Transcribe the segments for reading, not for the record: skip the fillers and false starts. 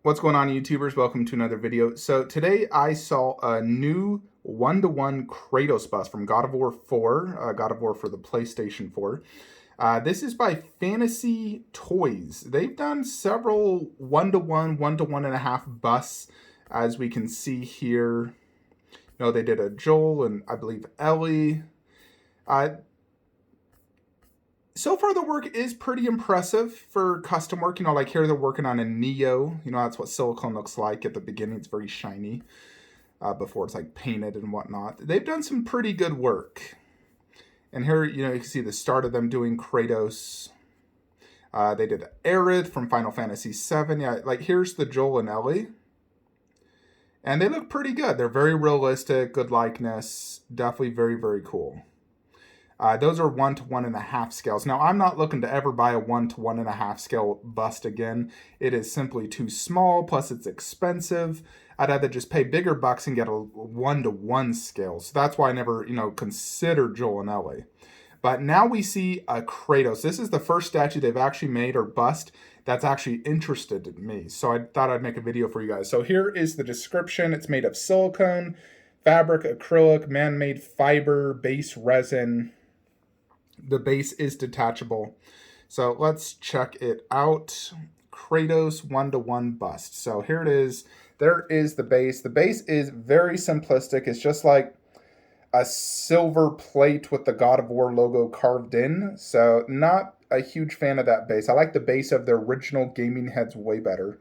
What's going on, YouTubers? Welcome to another video. So today I saw a new one-to-one Kratos bust from God of War 4, God of War for the PlayStation 4. This is by Fantasy Toys. They've done several one-to-one, one-to-one and a half busts, as we can see here. You know, they did a Joel and I believe Ellie. So far, the work is pretty impressive for custom work. You know, like here they're working on a Neo. You know, that's what silicone looks like at the beginning. It's very shiny before it's like painted and whatnot. They've done some pretty good work. And here, you know, you can see the start of them doing Kratos. They did Aerith from Final Fantasy VII. Yeah, like here's the Joel and Ellie. And they look pretty good. They're very realistic, good likeness. Definitely very, very cool. Those are 1 to 1.5 scales. Now, I'm not looking to ever buy a 1 to 1.5 scale bust again. It is simply too small, plus it's expensive. I'd rather just pay bigger bucks and get a 1 to 1 scale. So that's why I never, considered Joel and Ellie. But now we see a Kratos. This is the first statue they've actually made or bust that's actually interested in me. So I thought I'd make a video for you guys. So here is the description. It's made of silicone, fabric, acrylic, man-made fiber, base resin. The base is detachable. So let's check it out. Kratos 1-to-1 bust. So here it is. There is the base. The base is very simplistic. It's just like a silver plate with the God of War logo carved in. So not a huge fan of that base. I like the base of the original gaming heads way better.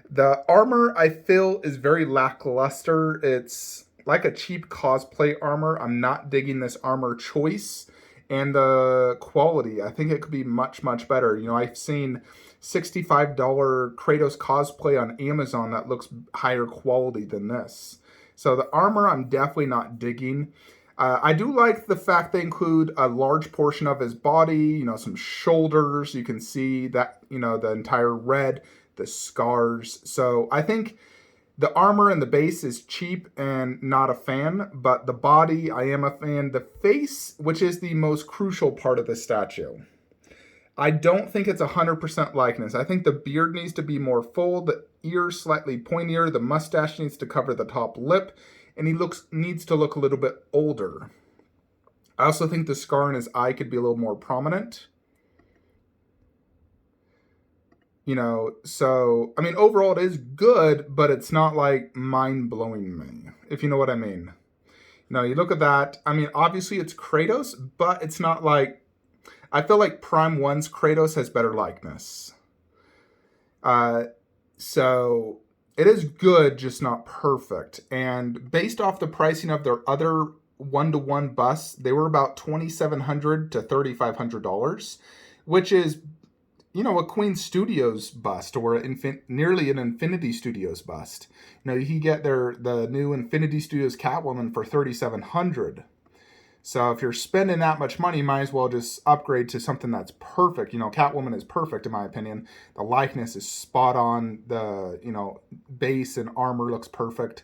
The armor, I feel, is very lackluster. It's like a cheap cosplay armor. I'm not digging this armor choice. And the quality, I think it could be much, much better. You know, I've seen $65 Kratos cosplay on Amazon that looks higher quality than this. So the armor, I'm definitely not digging. I do like the fact they include a large portion of his body, you know, some shoulders. You can see that, you know, the entire red, the scars. So I think the armor and the base is cheap and not a fan, but the body, I am a fan. The face, which is the most crucial part of the statue, I don't think it's 100% likeness. I think the beard needs to be more full, the ears slightly pointier, the mustache needs to cover the top lip, and he needs to look a little bit older. I also think the scar in his eye could be a little more prominent. You know, so, I mean, overall it is good, but it's not like mind-blowing me, if you know what I mean. You know, you look at that, I mean, obviously it's Kratos, but it's not like, I feel like Prime 1's Kratos has better likeness. So, it is good, just not perfect. And based off the pricing of their other 1-to-1 busts, they were about $2,700 to $3,500, which is, you know, a Queen Studios bust or nearly an Infinity Studios bust. You know, you can get the new Infinity Studios Catwoman for $3,700. So if you're spending that much money, you might as well just upgrade to something that's perfect. You know, Catwoman is perfect in my opinion. The likeness is spot on. The, you know, base and armor looks perfect.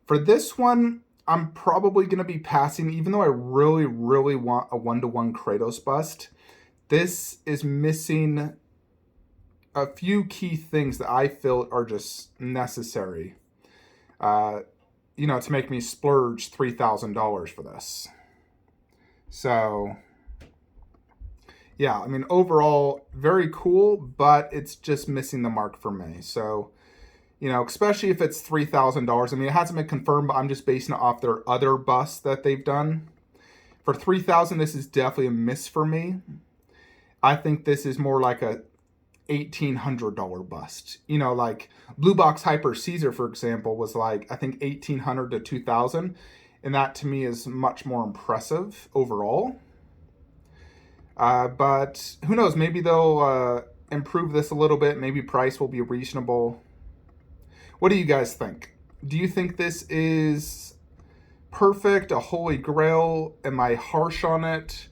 For this one, I'm probably going to be passing, even though I really, really want a 1-to-1 Kratos bust. This is missing a few key things that I feel are just necessary, you know, to make me splurge $3,000 for this. So, yeah, I mean, overall, very cool, but it's just missing the mark for me. So, you know, especially if it's $3,000. I mean, it hasn't been confirmed, but I'm just basing it off their other busts that they've done. For $3,000, this is definitely a miss for me. I think this is more like a $1,800 bust. You know, like Blue Box Hyper Caesar, for example, was like, I think $1,800 to $2,000. And that to me is much more impressive overall. But who knows, maybe they'll improve this a little bit. Maybe price will be reasonable. What do you guys think? Do you think this is perfect, a holy grail? Am I harsh on it?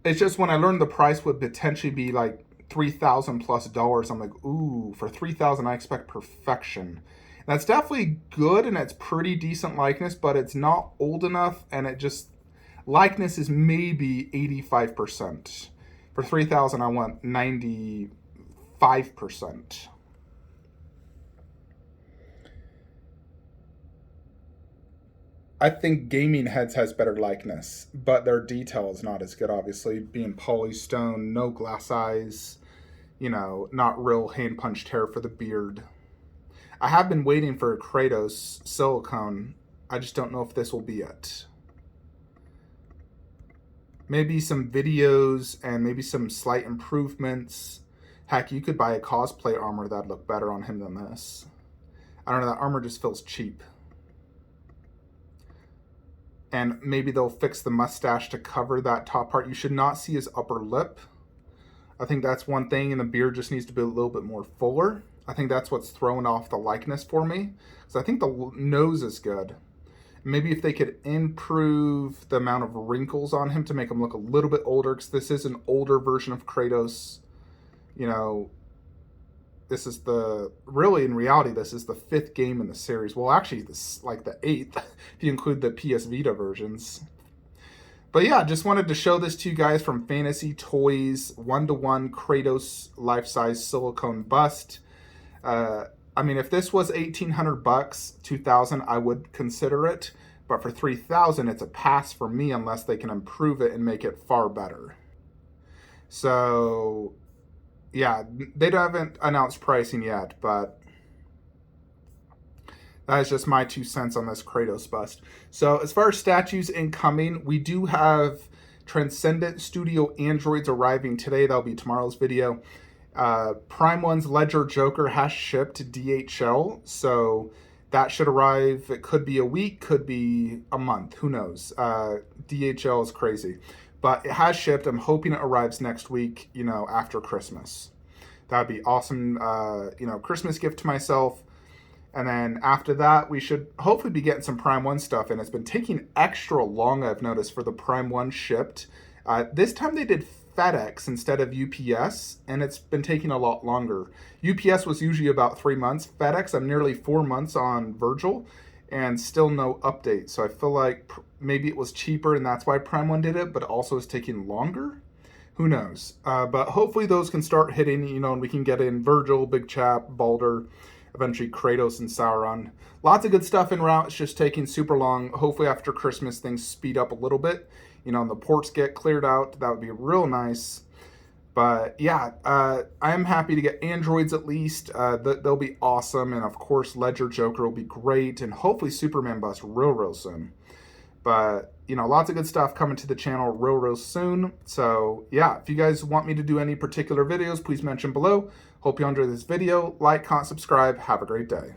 It's just when I learned the price would potentially be like $3,000 plus, I'm like, ooh, for $3,000 I expect perfection. And that's definitely good and it's pretty decent likeness, but it's not old enough and it just, likeness is maybe 85%. For $3,000 I want 95%. I think Gaming Heads has better likeness, but their detail is not as good, obviously, being polystone, no glass eyes, not real hand punched hair for the beard. I have been waiting for a Kratos silicone. I just don't know if this will be it. Maybe some videos and maybe some slight improvements. Heck, you could buy a cosplay armor that'd look better on him than this. I don't know, that armor just feels cheap. And maybe they'll fix the mustache to cover that top part. You should not see his upper lip. I think that's one thing, and the beard just needs to be a little bit more fuller. I think that's what's throwing off the likeness for me. So I think the nose is good. Maybe if they could improve the amount of wrinkles on him to make him look a little bit older, because this is an older version of Kratos. This is really in reality, this is the 5th game in the series. Well, actually, this is like the 8th, if you include the PS Vita versions. But yeah, just wanted to show this to you guys from Fantasy Toys, 1-to-1 Kratos life-size silicone bust. I mean, if this was $1,800, $2,000, I would consider it. But for $3,000, it's a pass for me unless they can improve it and make it far better. So, yeah, they haven't announced pricing yet, but that is just my 2 cents on this Kratos bust. So as far as statues incoming, we do have Transcendent Studio androids arriving today. That'll be tomorrow's video. Prime 1's Ledger Joker has shipped DHL, so that should arrive. It could be a week, could be a month, who knows. DHL is crazy. But it has shipped. I'm hoping it arrives next week, after Christmas. That'd be awesome, Christmas gift to myself. And then after that, we should hopefully be getting some Prime 1 stuff. And it's been taking extra long, I've noticed, for the Prime 1 shipped. This time they did FedEx instead of UPS, and it's been taking a lot longer. UPS was usually about 3 months. FedEx, I'm nearly 4 months on Virgil, and still no update. So I feel like maybe it was cheaper, and that's why Prime 1 did it, but also it's taking longer. Who knows? But hopefully those can start hitting, and we can get in Virgil, Big Chap, Baldur, eventually Kratos and Sauron. Lots of good stuff en route. It's just taking super long. Hopefully after Christmas things speed up a little bit. And the ports get cleared out. That would be real nice. But yeah, I am happy to get androids at least. They'll be awesome. And of course, Ledger Joker will be great. And hopefully Superman bust real soon. But, lots of good stuff coming to the channel real soon. So yeah, if you guys want me to do any particular videos, please mention below. Hope you enjoyed this video. Like, comment, subscribe. Have a great day.